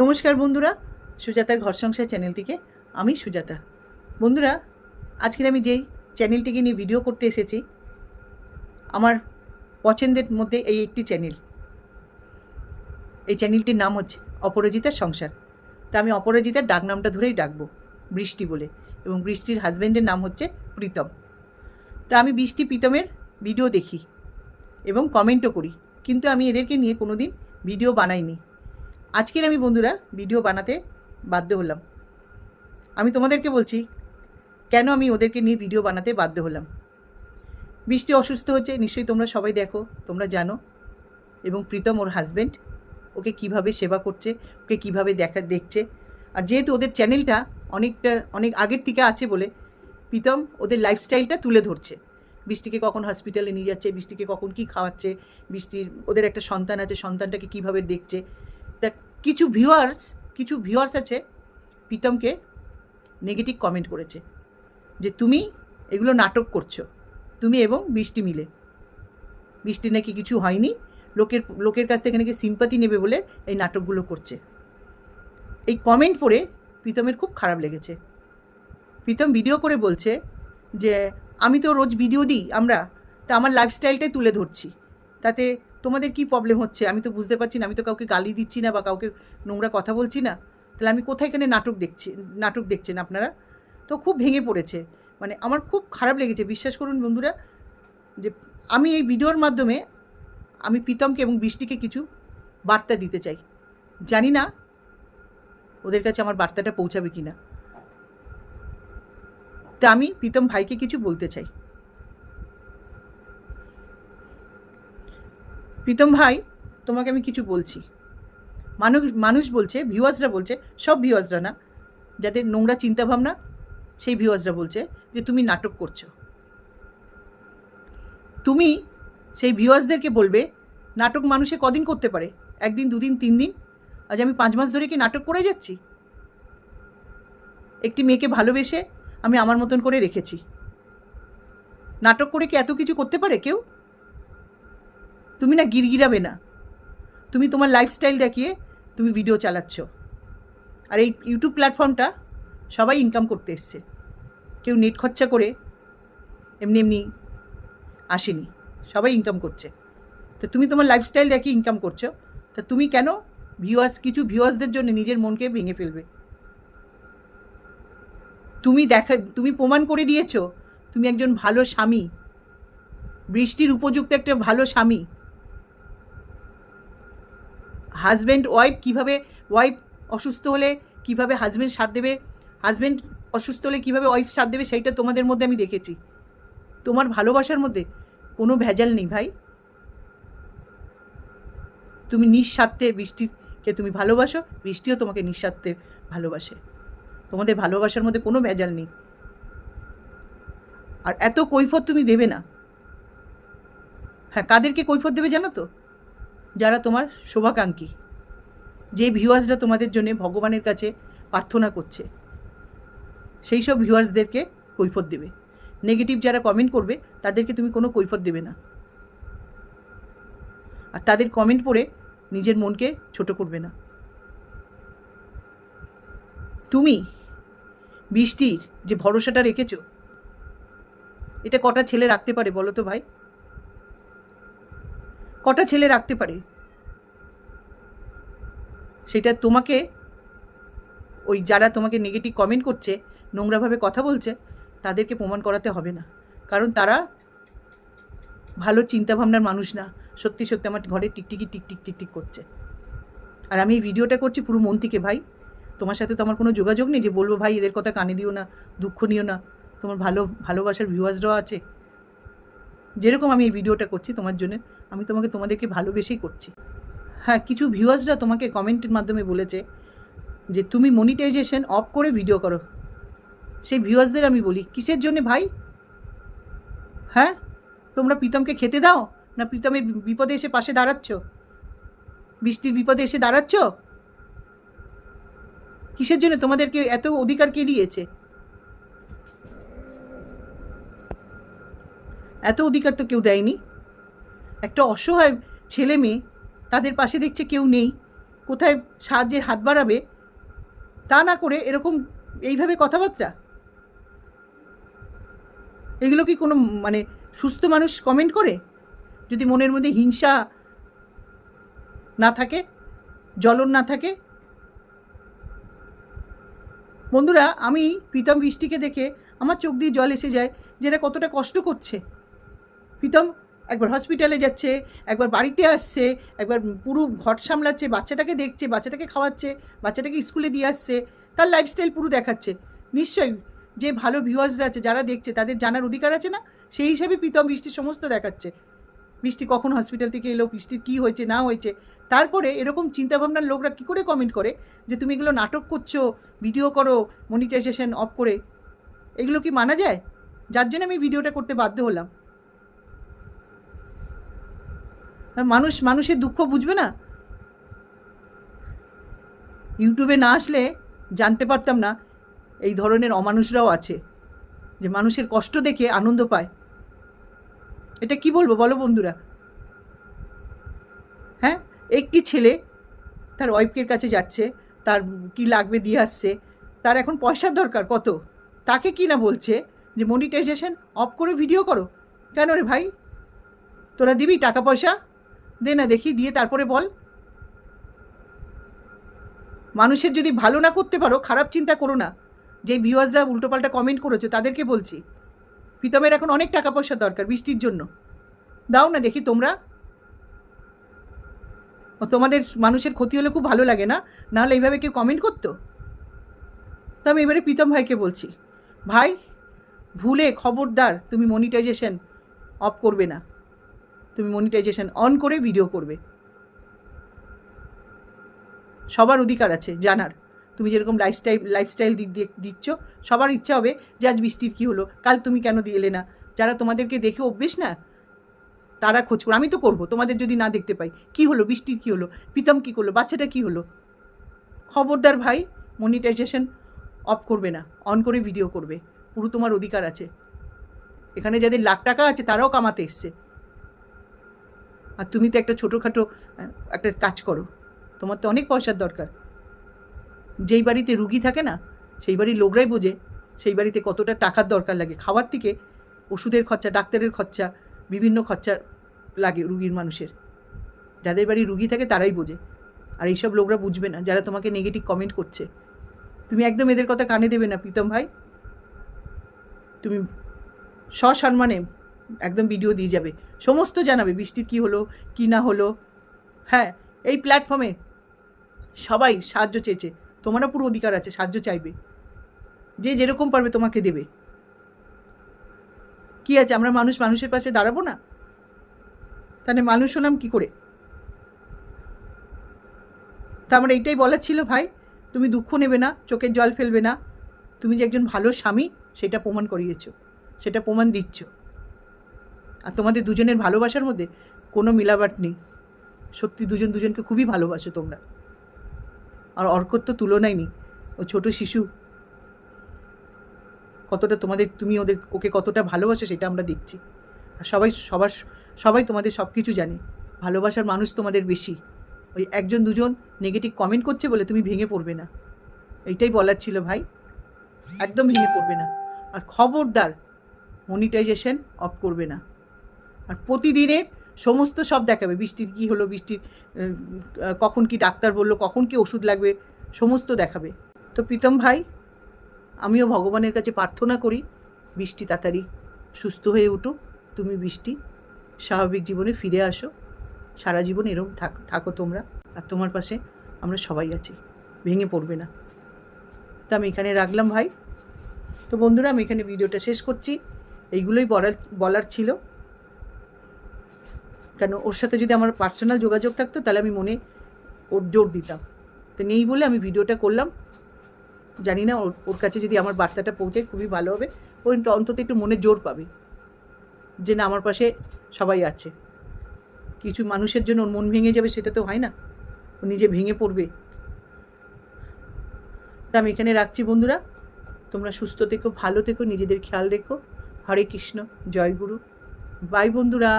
নমস্কার বন্ধুরা, সুজাতার ঘর সংসার চ্যানেল থেকে আমি সুজাতা। বন্ধুরা, আজকের আমি যেই চ্যানেলটিকে নিয়ে ভিডিও করতে এসেছি, আমার পছন্দের মধ্যে এই একটি চ্যানেল। এই চ্যানেলটির নাম হচ্ছে অপরাজিতার সংসার। তা আমি অপরাজিতার ডাক নামটা ধরেই ডাকবো, বৃষ্টি বলে। এবং বৃষ্টির হাজব্যান্ডের নাম হচ্ছে প্রীতম। তা আমি বৃষ্টি প্রীতমের ভিডিও দেখি এবং কমেন্টও করি, কিন্তু আমি এদেরকে নিয়ে কোনো দিন ভিডিও বানাইনি। আজকের আমি বন্ধুরা ভিডিও বানাতে বাধ্য হলাম। আমি তোমাদেরকে বলছি কেন আমি ওদেরকে নিয়ে ভিডিও বানাতে বাধ্য হলাম। বৃষ্টি অসুস্থ হচ্ছে, নিশ্চয়ই তোমরা সবাই দেখো, তোমরা জানো। এবং প্রীতম ওর হাজব্যান্ড ওকে কিভাবে সেবা করছে, ওকে কিভাবে দেখছে। আর যেহেতু ওদের চ্যানেলটা অনেক আগের থেকে আছে বলে প্রীতম ওদের লাইফস্টাইলটা তুলে ধরছে। বৃষ্টিকে কখন হসপিটালে নিয়ে যাচ্ছে, বৃষ্টিকে কখন কী খাওয়াচ্ছে, ওদের একটা সন্তান আছে, সন্তানটাকে কীভাবে দেখছে। তা কিছু ভিউয়ার্স আছে প্রীতমকে নেগেটিভ কমেন্ট করেছে যে তুমি এগুলো নাটক করছো, তুমি এবং বৃষ্টি মিলে। বৃষ্টি নাকি কিছু হয়নি, লোকের কাছ থেকে নাকি সিম্পাতি নেবে বলে এই নাটকগুলো করছে। এই কমেন্ট পড়ে প্রীতমের খুব খারাপ লেগেছে। প্রীতম ভিডিও করে বলছে যে আমি তো রোজ ভিডিও দিই, তা আমার লাইফস্টাইলটাই তুলে ধরছি, তাতে তোমাদের কি প্রবলেম হচ্ছে আমি তো বুঝতে পারছি না। আমি তো কাউকে গালি দিচ্ছি না বা কাউকে নোংরা কথা বলছি না, তাহলে আমি কোথায় এখানে নাটক দেখছেন আপনারা? তো খুব ভেঙে পড়েছে। মানে আমার খুব খারাপ লেগেছে, বিশ্বাস করুন বন্ধুরা, যে আমি এই ভিডিওর মাধ্যমে আমি প্রীতমকে এবং বৃষ্টিকে কিছু বার্তা দিতে চাই। জানি না ওদের কাছে আমার বার্তাটা পৌঁছাবে কি না। তা আমি প্রীতম ভাইকে কিছু বলতে চাই। প্রীতম ভাই, তোমাকে আমি কিছু বলছি। মানুষ বলছে, ভিউয়ার্সরা বলছে, সব ভিউয়ার্সরা না, যাদের নোংরা চিন্তাভাবনা সেই ভিউয়ার্সরা বলছে যে তুমি নাটক করছো। তুমি সেই ভিউয়ার্সদেরকে বলবে নাটক মানুষে কদিন করতে পারে? একদিন, দুদিন, 3 দিন? আজ আমি 5 মাস ধরে কি নাটক করে যাচ্ছি? একটি মেয়েকে ভালোবেসে আমি আমার মতন করে রেখেছি। নাটক করে কি এত কিছু করতে পারে কেউ? তুমি না গিরগিরাবে না, তুমি তোমার লাইফস্টাইল দেখিয়ে তুমি ভিডিও চালাচ্ছ। আর এই ইউটিউব প্ল্যাটফর্মটা সবাই ইনকাম করতে এসছে, কেউ নেট খরচা করে এমনি আসেনি, সবাই ইনকাম করছে। তো তুমি তোমার লাইফস্টাইল দেখিয়ে ইনকাম করছো, তা তুমি কেন কিছু ভিউয়ার্সদের জন্য নিজের মনকে ভেঙে ফেলবে? তুমি প্রমাণ করে দিয়েছ তুমি একজন ভালো স্বামী, বৃষ্টির উপযুক্ত একটা ভালো স্বামী। ওয়াইফ অসুস্থ হলে কিভাবে হাজব্যান্ড সাথ দেবে, হাজব্যান্ড অসুস্থ হলে কিভাবে ওয়াইফ সাথ দেবে, সেইটা তোমাদের মধ্যে আমি দেখেছি। তোমার ভালোবাসার মধ্যে কোনো ভেজাল নেই ভাই। তুমি নিঃস্বার্থে বৃষ্টিকে তুমি ভালোবাসো, বৃষ্টিও তোমাকে নিঃস্বার্থে ভালোবাসে। তোমাদের ভালোবাসার মধ্যে কোনো ভেজাল নেই। আর এত কৈফিয়ত তুমি দেবে না। হ্যাঁ, কাদেরকে কৈফিয়ত দেবে জানো তো? যারা তোমার শুভাকাঙ্ক্ষী, যে ভিউয়ার্সরা তোমাদের জন্য ভগবানের কাছে প্রার্থনা করছে, সেই সব ভিউয়ার্সদেরকে কৈফিয়ত দেবে। নেগেটিভ যারা কমেন্ট করবে তাদেরকে তুমি কোনো কৈফিয়ত দেবে না। আর তাদের কমেন্ট পড়ে নিজের মনকে ছোট করবে না। তুমি বৃষ্টির যে ভরসাটা রেখেছো, এটা কটা ছেলে রাখতে পারে বলো তো ভাই? কটা ছেলে রাখতে পারে? সেটা তোমাকে ওই যারা তোমাকে নেগেটিভ কমেন্ট করছে, নোংরাভাবে কথা বলছে, তাদেরকে প্রমাণ করাতে হবে না, কারণ তারা ভালো চিন্তাভাবনার মানুষ না। সত্যি সত্যি আমার ঘরে টিকটিকি টিকটিক করছে। আর আমি এই ভিডিওটা করছি পুরো মন থেকে ভাই। তোমার সাথে তো আমার কোনো যোগাযোগ নেই যে বলবো ভাই এদের কথা কানে দিও না, দুঃখ নিও না। তোমার ভালোবাসার ভিউয়ার্সরাও আছে। যেরকম আমি এই ভিডিওটা করছি তোমার জন্য, আমি তোমাদেরকে ভালোবেসেই করছি। হ্যাঁ, কিছু ভিউয়ার্সরা তোমাকে কমেন্টের মাধ্যমে বলেছে যে তুমি মনিটাইজেশন অফ করে ভিডিও করো। সেই ভিউয়ার্সদের আমি বলি, কিসের জন্য ভাই? হ্যাঁ, তোমরা প্রীতমকে খেতে দাও না প্রীতমের বিপদে এসে পাশে দাঁড়াচ্ছ? বৃষ্টির বিপদে এসে দাঁড়াচ্ছ? কিসের জন্য? তোমাদেরকে এত অধিকার কে দিয়েছে? এত অধিকার তো কেউ দেয়নি। একটা অসহায় ছেলে মেয়ে, তাদের পাশে দেখছে কেউ নেই, কোথায় সাহায্যের হাত বাড়াবে, তা না করে এরকম এইভাবে কথাবার্তা, এগুলো কি কোনো মানে সুস্থ মানুষ কমেন্ট করে? যদি মনের মধ্যে হিংসা না থাকে, জ্বলন না থাকে। বন্ধুরা, আমি প্রীতম বৃষ্টিকে দেখে আমার চোখ দিয়ে জল এসে যায় যে এরা কতটা কষ্ট করছে। প্রীতম একবার হসপিটালে যাচ্ছে, একবার বাড়িতে আসছে, একবার পুরো ঘর সামলাচ্ছে, বাচ্চাটাকে দেখছে, বাচ্চাটাকে খাওয়াচ্ছে, বাচ্চাটাকে স্কুলে দিয়ে আসছে, তার লাইফস্টাইল পুরো দেখাচ্ছে। নিশ্চয়ই যে ভালো ভিউয়ার্সরা আছে, যারা দেখছে, তাদের জানার অধিকার আছে না? সেই হিসাবে প্রীতম বৃষ্টির সমস্ত দেখাচ্ছে। বৃষ্টি কখন হসপিটাল থেকে এলো, বৃষ্টির কী হয়েছে না হয়েছে। তারপরে এরকম চিন্তাভাবনার লোকরা কী করে কমেন্ট করে যে তুমি এগুলো নাটক করছো, ভিডিও করো মনিটাইজেশন অফ করে? এগুলো কি মানা যায়? যার জন্য আমি ভিডিওটা করতে বাধ্য হলাম। মানুষের দুঃখ বুঝবে না? ইউটিউবে না আসলে জানতে পারতাম না এই ধরনের অমানুষরাও আছে, যে মানুষের কষ্ট দেখে আনন্দ পায়। এটা কি বলবো বলো বন্ধুরা? হ্যাঁ, একটি ছেলে তার ওয়াইফের কাছে যাচ্ছে, তার কি লাগবে দিয়ে আসছে, তার এখন পয়সার দরকার কত, তাকে কি না বলছে যে মনিটাইজেশন অফ করে ভিডিও করো। কেন রে ভাই, তোরা দিবি টাকা পয়সা? দে না দেখি, দিয়ে তারপরে বল। মানুষের যদি ভালো না করতে পারো, খারাপ চিন্তা করো না। যেই ভিউয়ার্সরা উল্টোপাল্টা কমেন্ট করেছো তাদেরকে বলছি, প্রীতমের এখন অনেক টাকা পয়সার দরকার বৃষ্টির জন্য, দাও না দেখি তোমরা। তোমাদের মানুষের ক্ষতি হলে খুব ভালো লাগে না, নাহলে এইভাবে কেউ কমেন্ট করতো? তো আমি এবারে প্রীতম ভাইকে বলছি, ভাই ভুলে খবরদার তুমি মনিটাইজেশন অফ করবে না, তুমি মনিটাইজেশন অন করে ভিডিও করবে। সবার অধিকার আছে জানার। তুমি যেরকম লাইফস্টাইল দিক দিয়ে দিচ্ছ, সবার ইচ্ছা হবে যে আজ বৃষ্টির কী হলো, কাল তুমি কেন দিলে না। যারা তোমাদেরকে দেখে অভ্যেস না, তারা খোঁজ করো। আমি তো করবো, তোমাদের যদি না দেখতে পাই। কী হলো, বৃষ্টির কী হলো, প্রীতম কী করলো, বাচ্চাটা কী হলো। খবরদার ভাই, মনিটাইজেশন অফ করবে না, অন করে ভিডিও করবে। পুরো তোমার অধিকার আছে। এখানে যাদের লাখ টাকা আছে তারাও কামাতে এসছে, আর তুমি তো একটা ছোটোখাটো একটা কাজ করো। তোমার তো অনেক পয়সার দরকার। যেই বাড়িতে রুগী থাকে না, সেই বাড়ির লোকরাই বোঝে সেই বাড়িতে কতটা টাকার দরকার লাগে। খাওয়ার থেকে ওষুধের খরচা, ডাক্তারের খরচা, বিভিন্ন খরচা লাগে রুগীর মানুষের। যাদের বাড়ি রুগী থাকে তারাই বোঝে। আর এইসব লোকরা বুঝবে না, যারা তোমাকে নেগেটিভ কমেন্ট করছে। তুমি একদম এদের কথা কানে দেবে না প্রীতম ভাই। তুমি সসম্মানে একদম ভিডিও দিয়ে যাবে, সমস্ত জানাবে বৃষ্টির কী হলো কি না হলো। হ্যাঁ, এই প্ল্যাটফর্মে সবাই সাহায্য চেয়েছে, তোমারও পুরো অধিকার আছে, সাহায্য চাইবে। যে যেরকম পারবে তোমাকে দেবে। কি আছে, আমরা মানুষের পাশে দাঁড়াবো না? তাহলে মানুষ হলাম কী করে? তা আমার এইটাই বলার ছিল ভাই, তুমি দুঃখ নেবে না, চোখের জল ফেলবে না। তুমি যে একজন ভালো স্বামী সেটা প্রমাণ করিয়েছ, সেটা প্রমাণ দিচ্ছ। আর তোমাদের দুজনের ভালোবাসার মধ্যে কোনো মিলাবাট নেই। সত্যি দুজন দুজনকে খুবই ভালোবাসো তোমরা। আর অর্কর তো তুলনাই নেই। ও ছোট শিশু, কতটা তুমি ওকে কতটা ভালোবাসো সেটা আমরা দেখছি। আর সবাই তোমাদের সব কিছু জানে। ভালোবাসার মানুষ তোমাদের বেশি। ওই একজন দুজন নেগেটিভ কমেন্ট করছে বলে তুমি ভেঙে পড়বে না, এইটাই বলার ছিল ভাই। একদম ভেঙে পড়বে না। আর খবরদার মনিটাইজেশন অফ করবে না। আর প্রতিদিনের সমস্ত সব দেখাবে, বৃষ্টির কী হলো, বৃষ্টির কখন কি ডাক্তার বললো, কখন কি ওষুধ লাগবে, সমস্ত দেখাবে। তো প্রীতম ভাই, আমিও ভগবানের কাছে প্রার্থনা করি বৃষ্টি তাড়াতাড়ি সুস্থ হয়ে উঠুক, তুমি বৃষ্টি স্বাভাবিক জীবনে ফিরে আসো, সারা জীবন এরকম থাকো তোমরা। আর তোমার পাশে আমরা সবাই আছি, ভেঙে পড়বে না। তো আমি এখানে রাখলাম ভাই। তো বন্ধুরা, আমি এখানে ভিডিওটা শেষ করছি। এইগুলোই বলার ছিল। কেন, ওর সাথে যদি আমার পার্সোনাল যোগাযোগ থাকতো তাহলে আমি মনে ওর জোর দিতাম। তো নেই বলে আমি ভিডিওটা করলাম। জানি না ওর কাছে যদি আমার বার্তাটা পৌঁছায় খুবই ভালো হবে। ও অন্তত একটু মনে জোর পাবে যে না, আমার পাশে সবাই আছে। কিছু মানুষের জন্য ওর মন ভেঙে যাবে, সেটা তো হয় না। ও নিজে ভেঙে পড়বে। তা আমি এখানে রাখছি বন্ধুরা। তোমরা সুস্থ থেকো, ভালো থেকো, নিজেদের খেয়াল রেখো। হরে কৃষ্ণ, জয় গুরু। বাই বন্ধুরা।